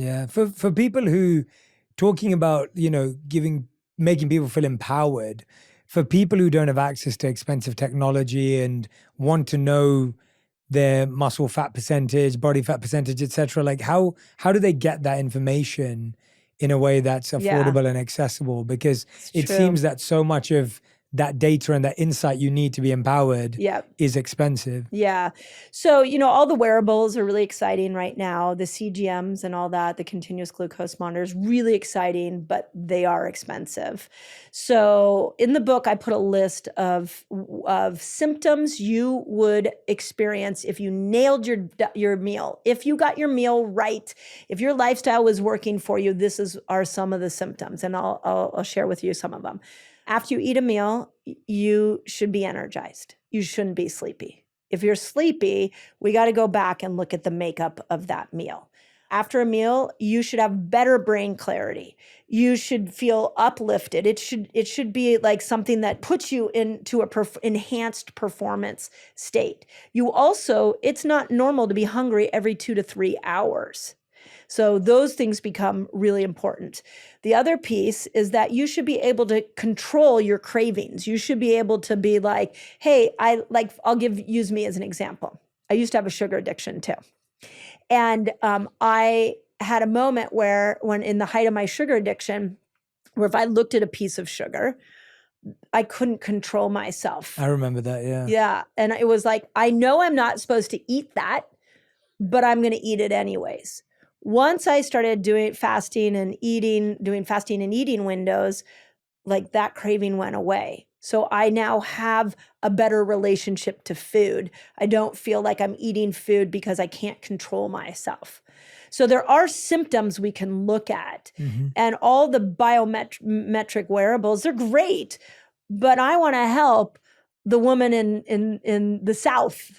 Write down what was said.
Yeah. For people who talking about, making people feel empowered, for people who don't have access to expensive technology and want to know their muscle fat percentage, body fat percentage, etc., like how do they get that information in a way that's Yeah, affordable and accessible? Because it's it true. seems that so much of that data and that insight you need to be empowered Yeah. is expensive. Yeah. So, all the wearables are really exciting right now. The CGMs and all that, the continuous glucose monitors, really exciting, but they are expensive. So, in the book, I put a list of symptoms you would experience if you nailed your meal. If you got your meal right, if your lifestyle was working for you, are some of the symptoms, and I'll share with you some of them. After you eat a meal, you should be energized. You shouldn't be sleepy. If you're sleepy, we got to go back and look at the makeup of that meal. After a meal, you should have better brain clarity. You should feel uplifted. It should be like something that puts you into enhanced performance state. It's not normal to be hungry every 2 to 3 hours. So those things become really important. The other piece is that you should be able to control your cravings. You should be able to be like, hey, use me as an example. I used to have a sugar addiction too. And I had a moment when in the height of my sugar addiction, where if I looked at a piece of sugar, I couldn't control myself. I remember that, yeah. Yeah. And it was like, I know I'm not supposed to eat that, but I'm going to eat it anyways. Once I started doing fasting and eating windows, like that craving went away. So I now have a better relationship to food. I don't feel like I'm eating food because I can't control myself. So there are symptoms we can look at, and all the biometric wearables, they're great, but I want to help the woman in the South